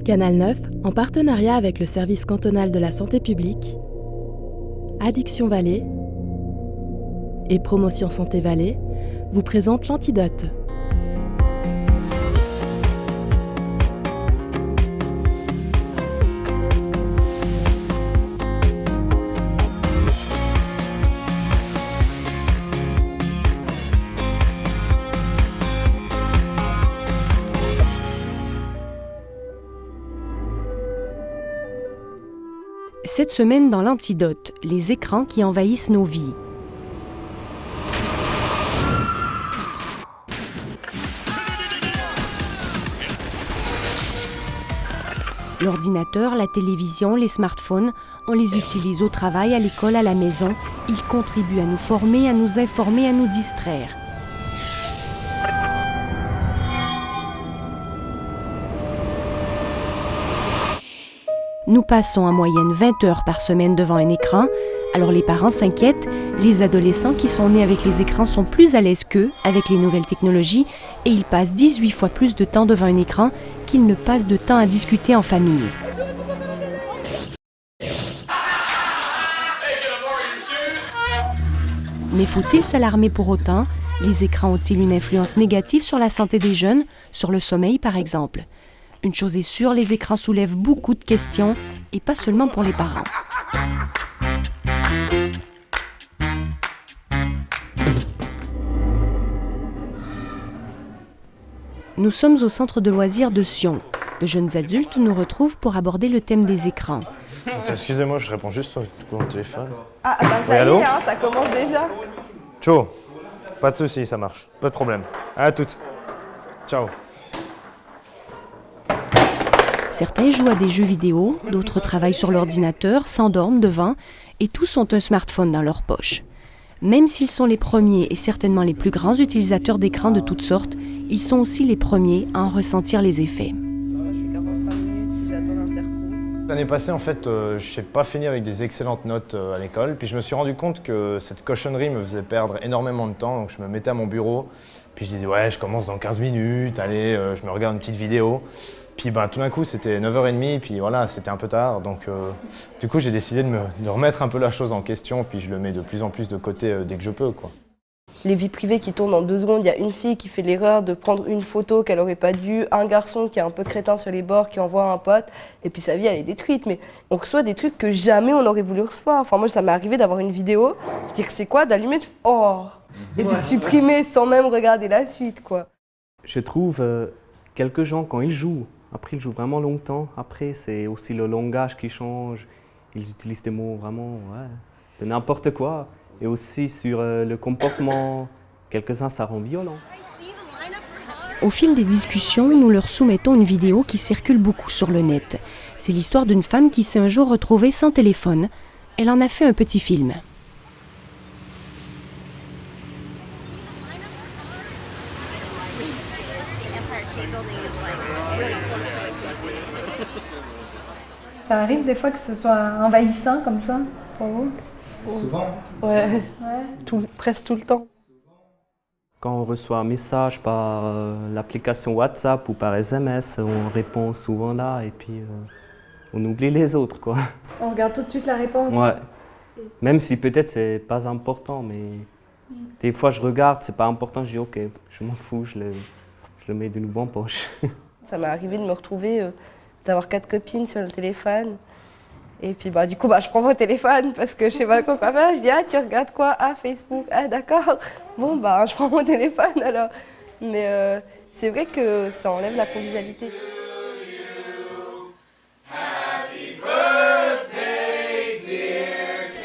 Canal 9, en partenariat avec le service cantonal de la santé publique, Addiction Valais et Promotion Santé Valais, vous présente l'Antidote. Cette semaine dans l'Antidote, les écrans qui envahissent nos vies. L'ordinateur, la télévision, les smartphones, on les utilise au travail, à l'école, à la maison. Ils contribuent à nous former, à nous informer, à nous distraire. Nous passons en moyenne 20 heures par semaine devant un écran, alors les parents s'inquiètent, les adolescents qui sont nés avec les écrans sont plus à l'aise qu'eux avec les nouvelles technologies et ils passent 18 fois plus de temps devant un écran qu'ils ne passent de temps à discuter en famille. Mais faut-il s'alarmer pour autant? Les écrans ont-ils une influence négative sur la santé des jeunes, sur le sommeil par exemple? Une chose est sûre, les écrans soulèvent beaucoup de questions, et pas seulement pour les parents. Nous sommes au centre de loisirs de Sion. De jeunes adultes nous retrouvent pour aborder le thème des écrans. Excusez-moi, je réponds juste au téléphone. Ah bah ça y est, hein, ça commence déjà. Ciao. Pas de soucis, ça marche. Pas de problème. À toutes. Ciao. Certains jouent à des jeux vidéo, d'autres travaillent sur l'ordinateur, s'endorment devant, et tous ont un smartphone dans leur poche. Même s'ils sont les premiers et certainement les plus grands utilisateurs d'écrans de toutes sortes, ils sont aussi les premiers à en ressentir les effets. Je fais 45 minutes si j'attends l'interco. L'année passée, en fait, je n'ai pas fini avec des excellentes notes à l'école. Puis je me suis rendu compte que cette cochonnerie me faisait perdre énormément de temps. Donc je me mettais à mon bureau, puis je disais « ouais, je commence dans 15 minutes, allez, je me regarde une petite vidéo ». Puis tout d'un coup, c'était 9h30, puis voilà, c'était un peu tard. Donc du coup, j'ai décidé de remettre un peu la chose en question, puis je le mets de plus en plus de côté dès que je peux, quoi. Les vies privées qui tournent en 2 secondes, il y a une fille qui fait l'erreur de prendre une photo qu'elle aurait pas dû, un garçon qui est un peu crétin sur les bords, qui envoie un pote, et puis sa vie, elle est détruite. Mais on reçoit des trucs que jamais on aurait voulu recevoir. Enfin, moi, ça m'est arrivé d'avoir une vidéo, dire c'est quoi, d'allumer, et puis de supprimer sans même regarder la suite, quoi. Je trouve quelques gens, quand ils jouent, après ils jouent vraiment longtemps, après c'est aussi le langage qui change, ils utilisent des mots vraiment de n'importe quoi. Et aussi sur le comportement, quelques-uns ça rend violent. Au fil des discussions, nous leur soumettons une vidéo qui circule beaucoup sur le net. C'est l'histoire d'une femme qui s'est un jour retrouvée sans téléphone. Elle en a fait un petit film. Ça arrive des fois que ce soit envahissant comme ça pour vous? Souvent? Ouais. Presque tout le temps. Quand on reçoit un message par l'application WhatsApp ou par SMS, on répond souvent là et puis on oublie les autres, quoi. On regarde tout de suite la réponse? Ouais. Même si peut-être c'est pas important, mais des fois je regarde, c'est pas important, je dis ok, je m'en fous, je le mets de nouveau en poche. Ça m'est arrivé de me retrouver, d'avoir 4 copines sur le téléphone. Et puis du coup, je prends mon téléphone parce que je sais pas quoi faire. Je dis, tu regardes quoi? Ah, Facebook. Ah, d'accord. Bon, je prends mon téléphone alors. Mais c'est vrai que ça enlève la convivialité.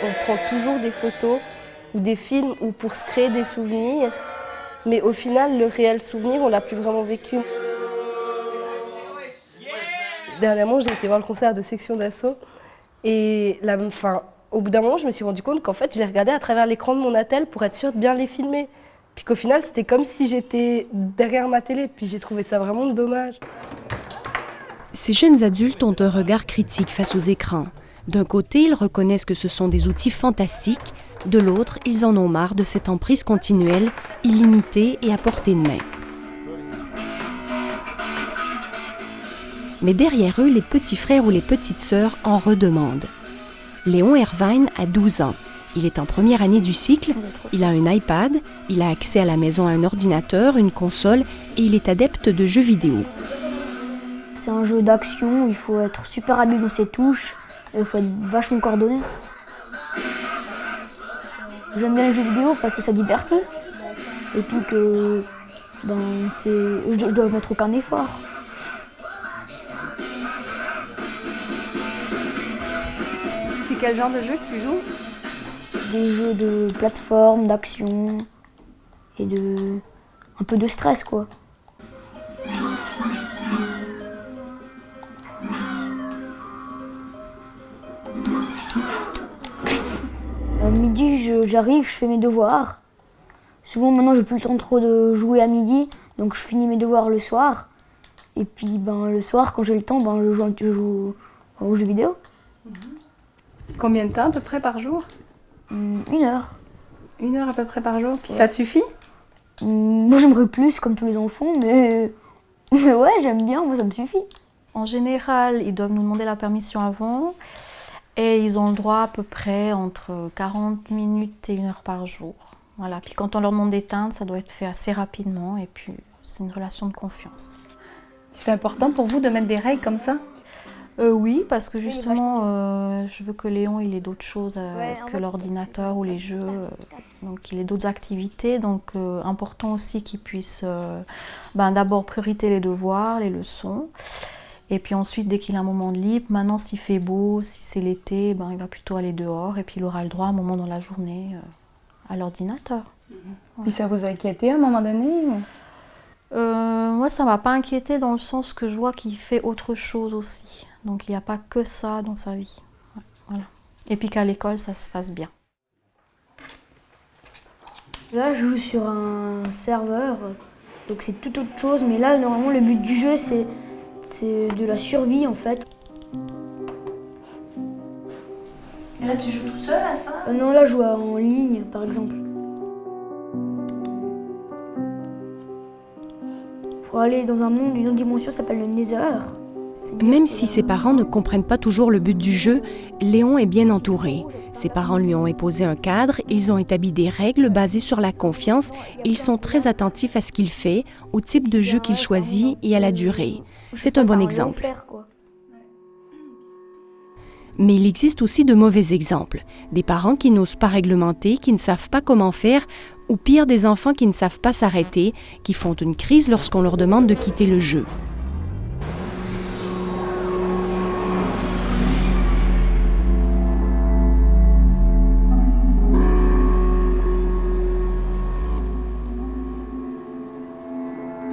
On prend toujours des photos ou des films ou pour se créer des souvenirs. Mais au final, le réel souvenir, on l'a plus vraiment vécu. Dernièrement, j'ai été voir le concert de Section d'Assaut. Et au bout d'un moment, je me suis rendu compte qu'en fait, je les regardais à travers l'écran de mon attel pour être sûre de bien les filmer. Puis qu'au final, c'était comme si j'étais derrière ma télé. Puis j'ai trouvé ça vraiment dommage. Ces jeunes adultes ont un regard critique face aux écrans. D'un côté, ils reconnaissent que ce sont des outils fantastiques. De l'autre, ils en ont marre de cette emprise continuelle, illimitée et à portée de main. Mais derrière eux, les petits frères ou les petites sœurs en redemandent. Léon Irvine a 12 ans. Il est en première année du cycle, il a un iPad, il a accès à la maison à un ordinateur, une console et il est adepte de jeux vidéo. C'est un jeu d'action, il faut être super habile dans ses touches, il faut être vachement coordonné. J'aime bien les jeux vidéo parce que ça divertit et puis que je dois mettre aucun effort. C'est quel genre de jeu que tu joues? Des jeux de plateforme, d'action et un peu de stress quoi. À midi, j'arrive, je fais mes devoirs. Souvent maintenant, j'ai plus le temps trop de jouer à midi, donc je finis mes devoirs le soir. Et puis le soir, quand j'ai le temps, je joue aux jeux vidéo. Combien de temps à peu près par jour? 1 heure. 1 heure à peu près par jour, puis ça te suffit? Moi j'aimerais plus comme tous les enfants, mais ouais, j'aime bien, moi ça me suffit. En général, ils doivent nous demander la permission avant et ils ont le droit à peu près entre 40 minutes et 1 heure par jour. Voilà. Puis quand on leur demande d'éteindre, ça doit être fait assez rapidement et puis c'est une relation de confiance. C'est important pour vous de mettre des règles comme ça? Oui, parce que justement, je veux que Léon il ait d'autres choses que l'ordinateur ou les jeux, donc il ait d'autres activités. Donc important aussi qu'il puisse d'abord priorité les devoirs, les leçons, et puis ensuite dès qu'il a un moment de libre, maintenant s'il fait beau, si c'est l'été, il va plutôt aller dehors et puis il aura le droit à un moment dans la journée à l'ordinateur. Puis ça vous a inquiété à un moment donné ou... Moi, ça ne m'a pas inquiété dans le sens que je vois qu'il fait autre chose aussi. Donc, il n'y a pas que ça dans sa vie. Voilà. Et puis qu'à l'école, ça se passe bien. Là, je joue sur un serveur, donc c'est tout autre chose. Mais là, normalement, le but du jeu, c'est de la survie, en fait. Et là, tu joues tout seul à ça? Non, là, je joue en ligne, par exemple. Pour aller dans un monde d'une autre dimension, ça s'appelle le Nether. Même si ses parents ne comprennent pas toujours le but du jeu, Léon est bien entouré. Ses parents lui ont imposé un cadre, ils ont établi des règles basées sur la confiance et ils sont très attentifs à ce qu'il fait, au type de jeu qu'il choisit et à la durée. C'est un bon exemple. Mais il existe aussi de mauvais exemples. Des parents qui n'osent pas réglementer, qui ne savent pas comment faire, ou pire, des enfants qui ne savent pas s'arrêter, qui font une crise lorsqu'on leur demande de quitter le jeu.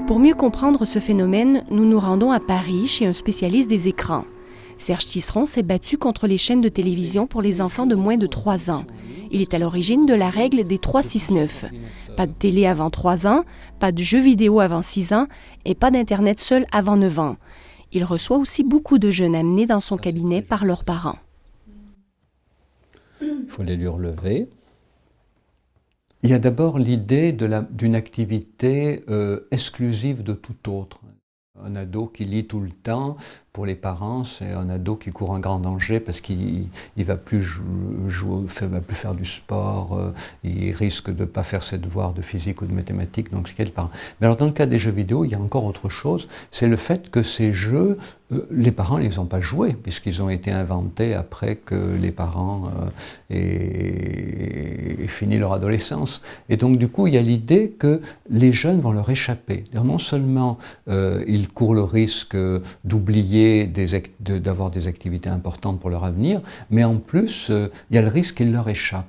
Pour mieux comprendre ce phénomène, nous nous rendons à Paris chez un spécialiste des écrans. Serge Tisseron s'est battu contre les chaînes de télévision pour les enfants de moins de 3 ans. Il est à l'origine de la règle des 3-6-9. Pas de télé avant 3 ans, pas de jeux vidéo avant 6 ans et pas d'Internet seul avant 9 ans. Il reçoit aussi beaucoup de jeunes amenés dans son cabinet par leurs parents. Il faut les lui relever. Il y a d'abord l'idée d'une activité exclusive de tout autre. Un ado qui lit tout le temps, pour les parents, c'est un ado qui court un grand danger parce qu'il ne va plus va plus faire du sport, il risque de ne pas faire ses devoirs de physique ou de mathématiques, donc c'est les parents. Mais alors dans le cas des jeux vidéo, il y a encore autre chose, c'est le fait que ces jeux, les parents ne les ont pas joués, puisqu'ils ont été inventés après que les parents aient fini leur adolescence. Et donc du coup, il y a l'idée que les jeunes vont leur échapper. Non seulement ils courent le risque d'oublier d'avoir des activités importantes pour leur avenir, mais en plus, il y a le risque qu'ils leur échappent.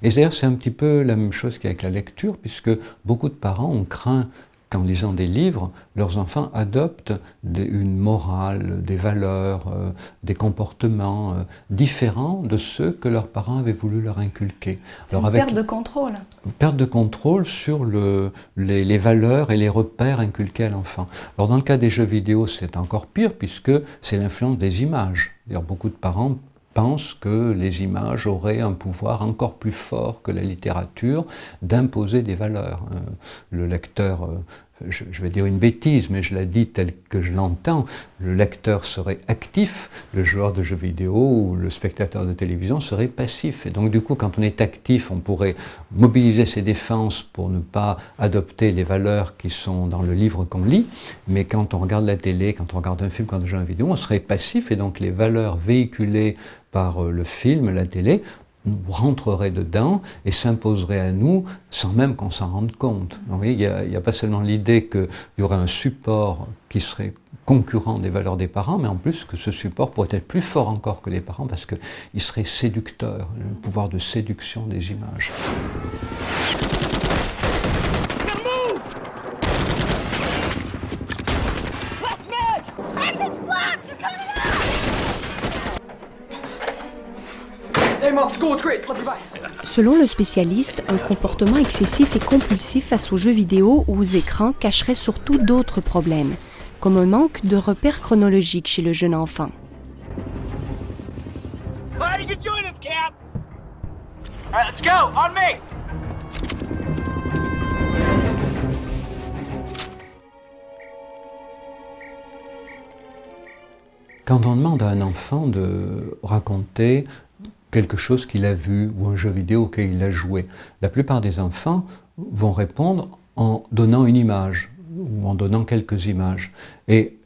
Et d'ailleurs, c'est un petit peu la même chose qu'avec la lecture, puisque beaucoup de parents ont craint qu'en lisant des livres, leurs enfants adoptent une morale, des valeurs, des comportements différents de ceux que leurs parents avaient voulu leur inculquer. C'est une perte de contrôle. Perte de contrôle sur les valeurs et les repères inculqués à l'enfant. Alors dans le cas des jeux vidéo, c'est encore pire puisque c'est l'influence des images. D'ailleurs, beaucoup de parents pensent que les images auraient un pouvoir encore plus fort que la littérature d'imposer des valeurs. Le lecteur je vais dire une bêtise, mais je la dis telle que je l'entends, le lecteur serait actif, le joueur de jeux vidéo ou le spectateur de télévision serait passif. Et donc du coup, quand on est actif, on pourrait mobiliser ses défenses pour ne pas adopter les valeurs qui sont dans le livre qu'on lit, mais quand on regarde la télé, quand on regarde un film, quand on joue à une vidéo, on serait passif, et donc les valeurs véhiculées par le film, la télé, rentrerait dedans et s'imposerait à nous sans même qu'on s'en rende compte. Donc, vous voyez, il n'y a pas seulement l'idée qu'il y aurait un support qui serait concurrent des valeurs des parents, mais en plus que ce support pourrait être plus fort encore que les parents parce qu'il serait séducteur, le pouvoir de séduction des images. Selon le spécialiste, un comportement excessif et compulsif face aux jeux vidéo ou aux écrans cacherait surtout d'autres problèmes, comme un manque de repères chronologiques chez le jeune enfant. Quand on demande à un enfant de raconter quelque chose qu'il a vu ou un jeu vidéo auquel il a joué, la plupart des enfants vont répondre en donnant une image ou en donnant quelques images. Et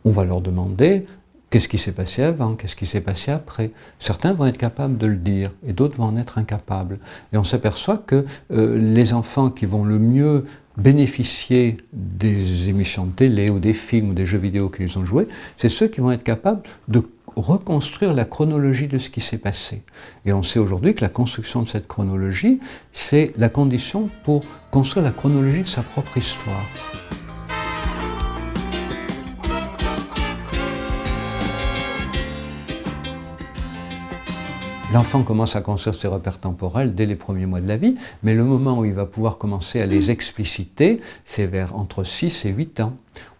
on va leur demander qu'est-ce qui s'est passé avant, qu'est-ce qui s'est passé après. Certains vont être capables de le dire et d'autres vont en être incapables. Et on s'aperçoit que les enfants qui vont le mieux bénéficier des émissions de télé ou des films ou des jeux vidéo qu'ils ont joués, c'est ceux qui vont être capables de reconstruire la chronologie de ce qui s'est passé. Et on sait aujourd'hui que la construction de cette chronologie, c'est la condition pour construire la chronologie de sa propre histoire. L'enfant commence à construire ses repères temporels dès les premiers mois de la vie, mais le moment où il va pouvoir commencer à les expliciter, c'est vers entre 6 et 8 ans,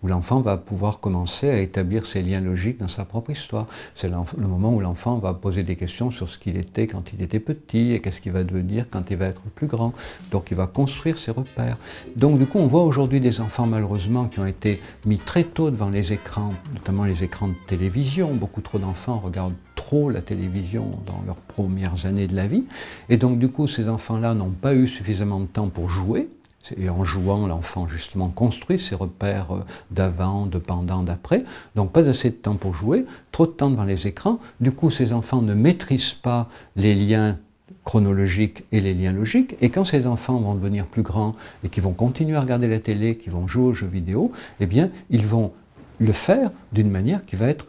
où l'enfant va pouvoir commencer à établir ses liens logiques dans sa propre histoire. C'est le moment où l'enfant va poser des questions sur ce qu'il était quand il était petit et qu'est-ce qu'il va devenir quand il va être plus grand. Donc il va construire ses repères. Donc du coup, on voit aujourd'hui des enfants malheureusement qui ont été mis très tôt devant les écrans, notamment les écrans de télévision. Beaucoup trop d'enfants regardent trop la télévision dans leurs premières années de la vie. Et donc du coup, ces enfants-là n'ont pas eu suffisamment de temps pour jouer. Et en jouant, l'enfant justement construit ses repères d'avant, de pendant, d'après. Donc pas assez de temps pour jouer, trop de temps devant les écrans. Du coup, ces enfants ne maîtrisent pas les liens chronologiques et les liens logiques. Et quand ces enfants vont devenir plus grands et qui vont continuer à regarder la télé, qui vont jouer aux jeux vidéo, eh bien, ils vont le faire d'une manière qui va être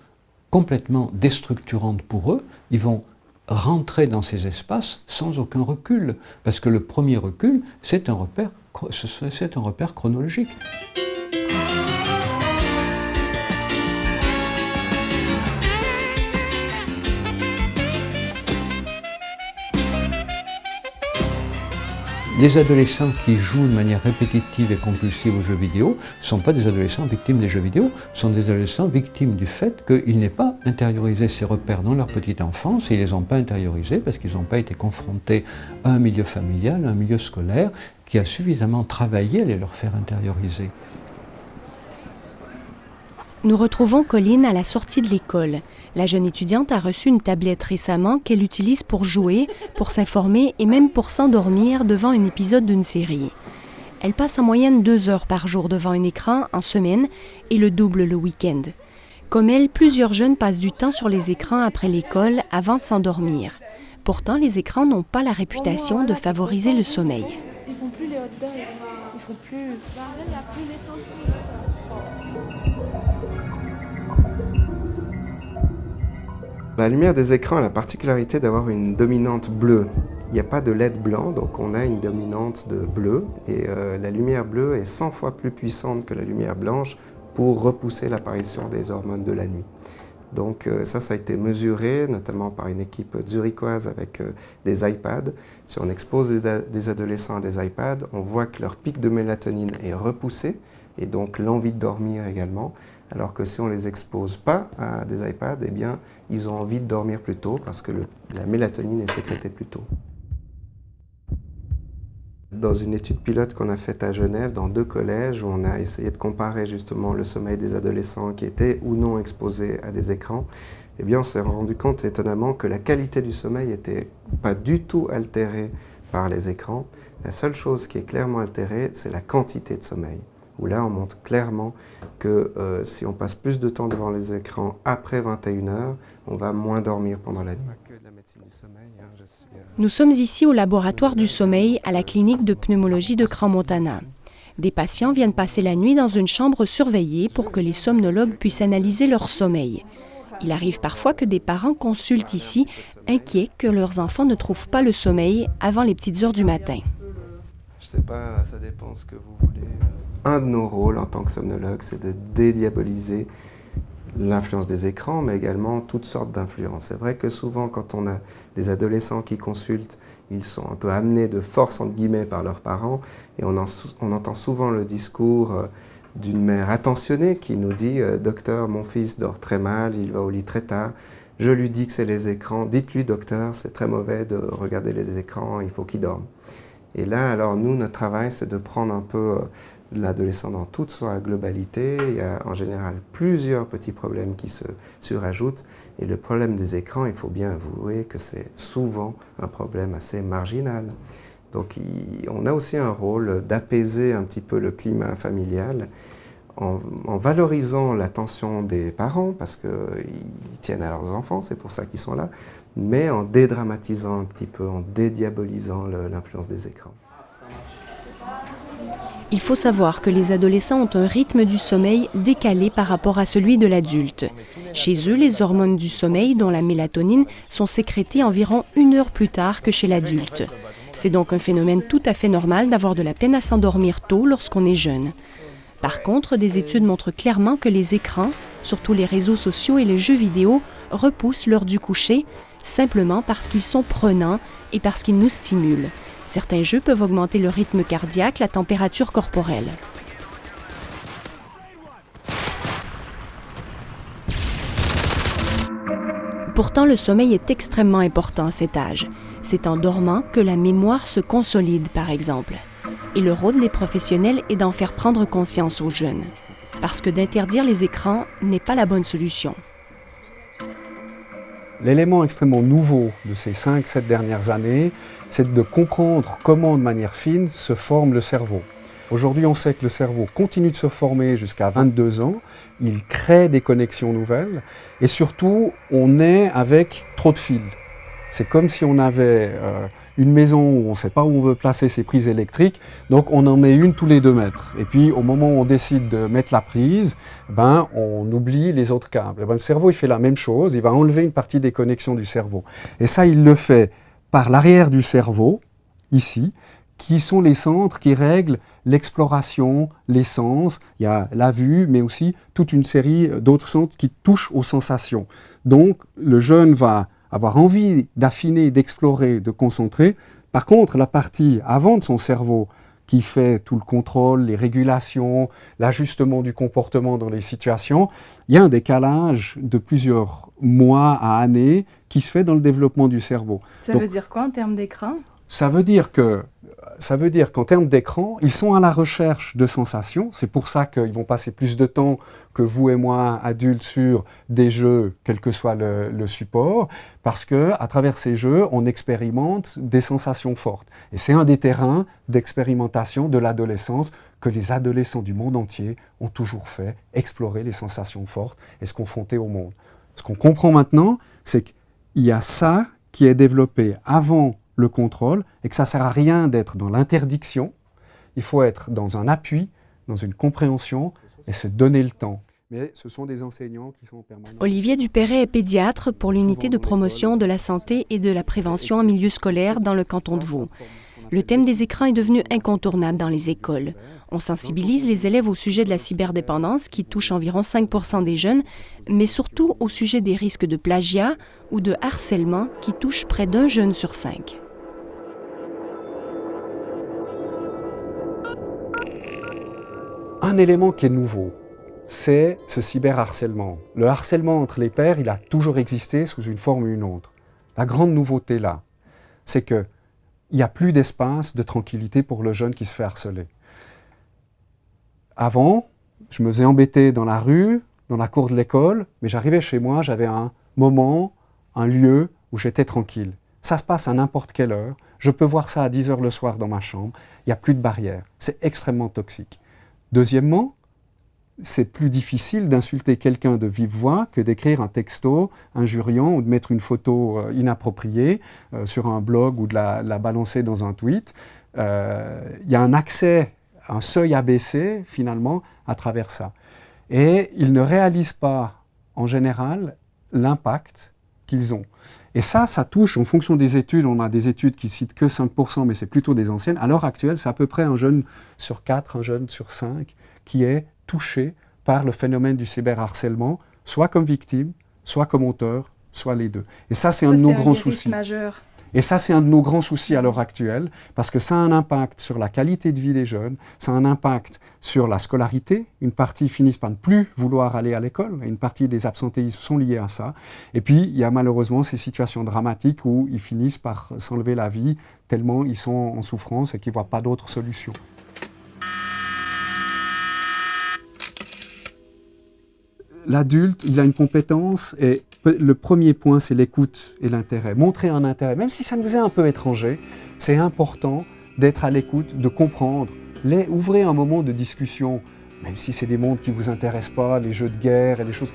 complètement déstructurante pour eux. Ils vont rentrer dans ces espaces sans aucun recul. Parce que le premier recul, c'est un repère chronologique. Les adolescents qui jouent de manière répétitive et compulsive aux jeux vidéo ne sont pas des adolescents victimes des jeux vidéo, sont des adolescents victimes du fait qu'ils n'aient pas intériorisé ces repères dans leur petite enfance, et ils ne les ont pas intériorisés parce qu'ils n'ont pas été confrontés à un milieu familial, à un milieu scolaire qui a suffisamment travaillé à les leur faire intérioriser. Nous retrouvons Colline à la sortie de l'école. La jeune étudiante a reçu une tablette récemment qu'elle utilise pour jouer, pour s'informer et même pour s'endormir devant un épisode d'une série. Elle passe en moyenne 2 heures par jour devant un écran en semaine et le double le week-end. Comme elle, plusieurs jeunes passent du temps sur les écrans après l'école avant de s'endormir. Pourtant, les écrans n'ont pas la réputation de favoriser le sommeil. Ils font plus les hot dogs, ils font plus... Il n'y a plus l'essentiel. La lumière des écrans a la particularité d'avoir une dominante bleue. Il n'y a pas de LED blanc, donc on a une dominante de bleu. Et la lumière bleue est 100 fois plus puissante que la lumière blanche pour repousser l'apparition des hormones de la nuit. Donc ça a été mesuré, notamment par une équipe zurichoise avec des iPads. Si on expose des adolescents à des iPads, on voit que leur pic de mélatonine est repoussé, et donc l'envie de dormir également. Alors que si on ne les expose pas à des iPads, eh bien, ils ont envie de dormir plus tôt parce que la mélatonine est sécrétée plus tôt. Dans une étude pilote qu'on a faite à Genève, dans 2 collèges, où on a essayé de comparer justement le sommeil des adolescents qui étaient ou non exposés à des écrans, eh bien on s'est rendu compte étonnamment que la qualité du sommeil n'était pas du tout altérée par les écrans. La seule chose qui est clairement altérée, c'est la quantité de sommeil. Où là, on montre clairement que si on passe plus de temps devant les écrans après 21h, on va moins dormir pendant la nuit. Nous sommes ici au laboratoire du sommeil à la clinique de pneumologie de Crans-Montana. Des patients viennent passer la nuit dans une chambre surveillée pour que les somnologues puissent analyser leur sommeil. Il arrive parfois que des parents consultent ici, inquiets que leurs enfants ne trouvent pas le sommeil avant les petites heures du matin. Je sais pas, ça dépend ce que vous voulez. Un de nos rôles en tant que somnologue, c'est de dédiaboliser l'influence des écrans, mais également toutes sortes d'influences. C'est vrai que souvent, quand on a des adolescents qui consultent, ils sont un peu amenés de force, entre guillemets, par leurs parents, et on entend souvent le discours d'une mère attentionnée qui nous dit « Docteur, mon fils dort très mal, il va au lit très tard, je lui dis que c'est les écrans, dites-lui, docteur, c'est très mauvais de regarder les écrans, il faut qu'il dorme. » Et là, alors nous, notre travail, c'est de prendre un peu l'adolescent dans toute sa globalité. Il y a en général plusieurs petits problèmes qui se surajoutent. Et le problème des écrans, il faut bien avouer que c'est souvent un problème assez marginal. Donc on a aussi un rôle d'apaiser un petit peu le climat familial en valorisant l'attention des parents, parce qu'ils tiennent à leurs enfants, c'est pour ça qu'ils sont là, mais en dédramatisant un petit peu, en dédiabolisant l'influence des écrans. Il faut savoir que les adolescents ont un rythme du sommeil décalé par rapport à celui de l'adulte. Chez eux, les hormones du sommeil, dont la mélatonine, sont sécrétées environ 1 heure plus tard que chez l'adulte. C'est donc un phénomène tout à fait normal d'avoir de la peine à s'endormir tôt lorsqu'on est jeune. Par contre, des études montrent clairement que les écrans, surtout les réseaux sociaux et les jeux vidéo, repoussent l'heure du coucher, simplement parce qu'ils sont prenants et parce qu'ils nous stimulent. Certains jeux peuvent augmenter le rythme cardiaque, la température corporelle. Pourtant, le sommeil est extrêmement important à cet âge. C'est en dormant que la mémoire se consolide, par exemple. Et le rôle des professionnels est d'en faire prendre conscience aux jeunes. Parce que d'interdire les écrans n'est pas la bonne solution. L'élément extrêmement nouveau de ces 5-7 dernières années, c'est de comprendre comment, de manière fine, se forme le cerveau. Aujourd'hui, on sait que le cerveau continue de se former jusqu'à 22 ans, il crée des connexions nouvelles, et surtout, on est avec trop de fils. C'est comme si on avait une maison où on ne sait pas où on veut placer ses prises électriques, donc on en met une tous les 2 mètres. Et puis au moment où on décide de mettre la prise, on oublie les autres câbles. Le cerveau il fait la même chose, il va enlever une partie des connexions du cerveau. Et ça il le fait par l'arrière du cerveau, ici, qui sont les centres qui règlent l'exploration, les sens. Il y a la vue, mais aussi toute une série d'autres centres qui touchent aux sensations. Donc le jeune va avoir envie d'affiner, d'explorer, de concentrer. Par contre, la partie avant de son cerveau qui fait tout le contrôle, les régulations, l'ajustement du comportement dans les situations, il y a un décalage de plusieurs mois à années qui se fait dans le développement du cerveau. Ça veut dire quoi en termes d'écran ? Ça veut dire qu'en termes d'écran, ils sont à la recherche de sensations. C'est pour ça qu'ils vont passer plus de temps que vous et moi, adultes, sur des jeux, quel que soit le support, parce qu'à travers ces jeux, on expérimente des sensations fortes. Et c'est un des terrains d'expérimentation de l'adolescence que les adolescents du monde entier ont toujours fait, explorer les sensations fortes et se confronter au monde. Ce qu'on comprend maintenant, c'est qu'il y a ça qui est développé avant le contrôle, et que ça ne sert à rien d'être dans l'interdiction, il faut être dans un appui, dans une compréhension, et se donner le temps. Mais ce sont des enseignants qui sont en permanence. Olivier Dupéret est pédiatre pour l'unité de promotion de la santé et de la prévention en milieu scolaire dans le canton de Vaud. Le thème des écrans est devenu incontournable dans les écoles. On sensibilise les élèves au sujet de la cyberdépendance qui touche environ 5% des jeunes, mais surtout au sujet des risques de plagiat ou de harcèlement qui touchent près d'1 jeune sur 5. Un élément qui est nouveau, c'est ce cyberharcèlement. Le harcèlement entre les pairs, il a toujours existé sous une forme ou une autre. La grande nouveauté là, c'est que il n'y a plus d'espace de tranquillité pour le jeune qui se fait harceler. Avant, je me faisais embêter dans la rue, dans la cour de l'école, mais j'arrivais chez moi, j'avais un moment, un lieu où j'étais tranquille. Ça se passe à n'importe quelle heure, je peux voir ça à 10 h le soir dans ma chambre, il n'y a plus de barrière, c'est extrêmement toxique. Deuxièmement, c'est plus difficile d'insulter quelqu'un de vive voix que d'écrire un texto injuriant ou de mettre une photo inappropriée sur un blog ou de la balancer dans un tweet. Il y a un accès, un seuil abaissé finalement à travers ça. Et ils ne réalisent pas en général l'impact qu'ils ont. Et ça touche en fonction des études, on a des études qui citent que 5%, mais c'est plutôt des anciennes. À l'heure actuelle, c'est à peu près un jeune sur 4, un jeune sur 5 qui est touché par le phénomène du cyberharcèlement, soit comme victime, soit comme auteur, soit les deux. Et ça, c'est un de nos grands soucis. Majeur. Et ça, c'est un de nos grands soucis à l'heure actuelle, parce que ça a un impact sur la qualité de vie des jeunes, ça a un impact sur la scolarité. Une partie finissent par ne plus vouloir aller à l'école, une partie des absentéismes sont liés à ça. Et puis, il y a malheureusement ces situations dramatiques où ils finissent par s'enlever la vie, tellement ils sont en souffrance et qu'ils ne voient pas d'autre solution. L'adulte, il a une compétence et le premier point, c'est l'écoute et l'intérêt. Montrer un intérêt, même si ça nous est un peu étranger, c'est important d'être à l'écoute, de comprendre. Ouvrez un moment de discussion, même si c'est des mondes qui ne vous intéressent pas, les jeux de guerre et des choses,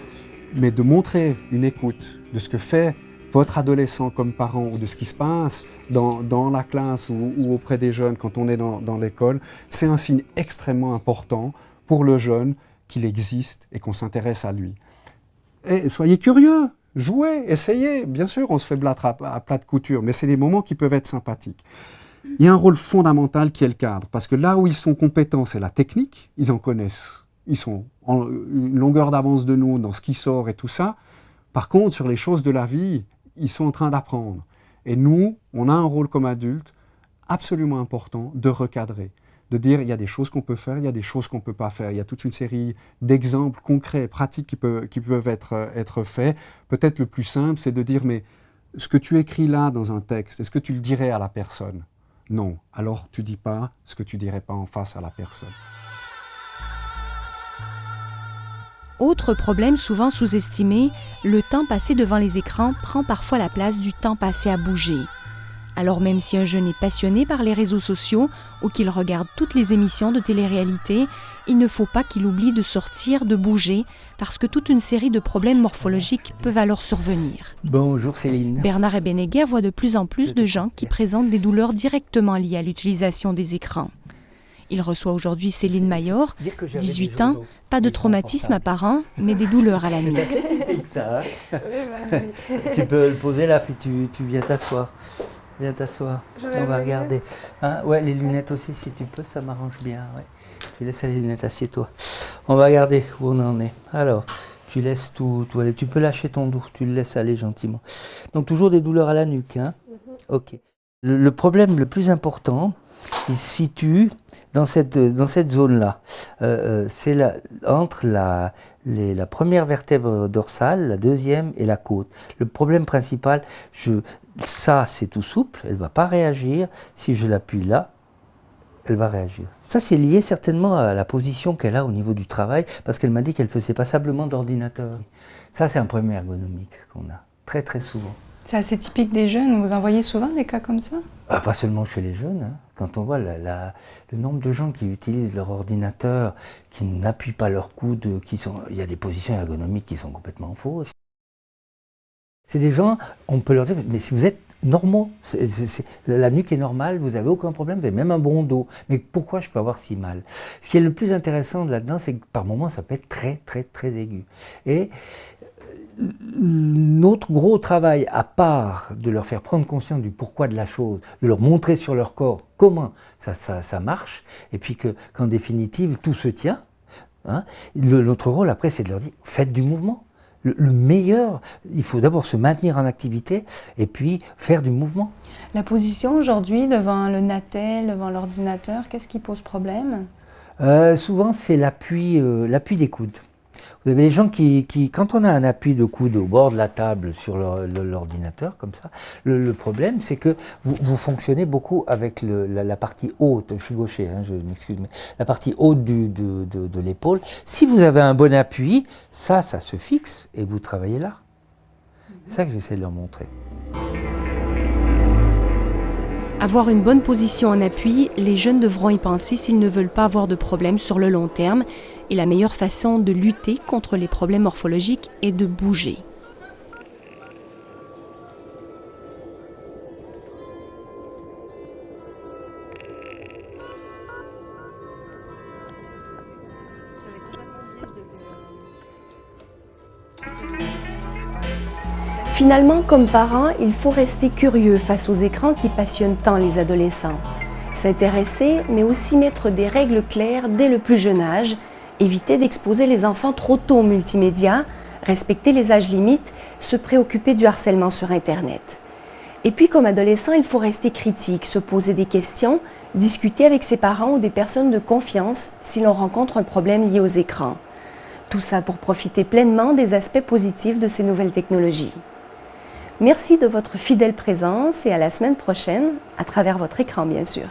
mais de montrer une écoute de ce que fait votre adolescent comme parent ou de ce qui se passe dans la classe ou auprès des jeunes quand on est dans l'école, c'est un signe extrêmement important pour le jeune qu'il existe et qu'on s'intéresse à lui. Et soyez curieux, jouez, essayez. Bien sûr, on se fait battre à plat de couture, mais c'est des moments qui peuvent être sympathiques. Il y a un rôle fondamental qui est le cadre, parce que là où ils sont compétents, c'est la technique, ils en connaissent. Ils sont en une longueur d'avance de nous dans ce qui sort et tout ça. Par contre, sur les choses de la vie, ils sont en train d'apprendre. Et nous, on a un rôle comme adultes absolument important de recadrer. De dire il y a des choses qu'on peut faire, il y a des choses qu'on ne peut pas faire. Il y a toute une série d'exemples concrets, pratiques qui peuvent être faits. Peut-être le plus simple, c'est de dire mais ce que tu écris là dans un texte, est-ce que tu le dirais à la personne? Non. Alors tu ne dis pas ce que tu ne dirais pas en face à la personne. Autre problème souvent sous-estimé, le temps passé devant les écrans prend parfois la place du temps passé à bouger. Alors même si un jeune est passionné par les réseaux sociaux ou qu'il regarde toutes les émissions de télé-réalité, il ne faut pas qu'il oublie de sortir, de bouger, parce que toute une série de problèmes morphologiques peuvent alors survenir. Bonjour Céline. Bernard Ebenneguer voit de plus en plus de gens qui présentent des douleurs directement liées à l'utilisation des écrans. Il reçoit aujourd'hui Céline Mayor, 18 ans, pas de traumatisme apparent, mais des douleurs à la nuit. C'est assez typique ça. Hein. Tu peux le poser là, puis tu viens t'asseoir. Viens t'asseoir, on va regarder. Hein, ouais, les lunettes aussi, si tu peux, ça m'arrange bien. Ouais. Tu laisses les lunettes, assieds-toi. On va regarder où on en est. Alors, tu laisses tout aller. Tu peux lâcher ton dos, tu le laisses aller gentiment. Donc, toujours des douleurs à la nuque. Hein. Ok. Le problème le plus important, il se situe dans cette zone-là. C'est entre la première vertèbre dorsale, la deuxième et la côte. Le problème principal, ça c'est tout souple, elle ne va pas réagir. Si je l'appuie là, elle va réagir. Ça c'est lié certainement à la position qu'elle a au niveau du travail, parce qu'elle m'a dit qu'elle faisait passablement d'ordinateur. Ça c'est un problème ergonomique qu'on a très très souvent. C'est assez typique des jeunes, vous en voyez souvent des cas comme ça? Pas seulement chez les jeunes, hein. Quand on voit le nombre de gens qui utilisent leur ordinateur, qui n'appuient pas leur coude, il y a des positions ergonomiques qui sont complètement fausses. C'est des gens, on peut leur dire, mais si vous êtes normaux, la nuque est normale, vous n'avez aucun problème, vous avez même un bon dos. Mais pourquoi je peux avoir si mal? Ce qui est le plus intéressant là-dedans, c'est que par moments, ça peut être très, très, très aigu. Et notre gros travail, à part de leur faire prendre conscience du pourquoi de la chose, de leur montrer sur leur corps comment ça marche, et puis qu'en définitive, tout se tient, hein, notre rôle après, c'est de leur dire, faites du mouvement. Le meilleur, il faut d'abord se maintenir en activité et puis faire du mouvement. La position aujourd'hui devant le Natel, devant l'ordinateur, qu'est-ce qui pose problème? Souvent, c'est l'appui des coudes. Vous avez des gens qui, quand on a un appui de coude au bord de la table sur l'ordinateur, comme ça, le problème, c'est que vous fonctionnez beaucoup avec la partie haute, je suis gaucher, hein, je m'excuse, mais la partie haute de l'épaule. Si vous avez un bon appui, ça se fixe et vous travaillez là. C'est ça que j'essaie de leur montrer. Avoir une bonne position en appui, les jeunes devront y penser s'ils ne veulent pas avoir de problèmes sur le long terme. Et la meilleure façon de lutter contre les problèmes morphologiques est de bouger. Finalement, comme parents, il faut rester curieux face aux écrans qui passionnent tant les adolescents. S'intéresser, mais aussi mettre des règles claires dès le plus jeune âge, éviter d'exposer les enfants trop tôt aux multimédia, respecter les âges limites, se préoccuper du harcèlement sur Internet. Et puis, comme adolescent, il faut rester critique, se poser des questions, discuter avec ses parents ou des personnes de confiance si l'on rencontre un problème lié aux écrans. Tout ça pour profiter pleinement des aspects positifs de ces nouvelles technologies. Merci de votre fidèle présence et à la semaine prochaine, à travers votre écran bien sûr.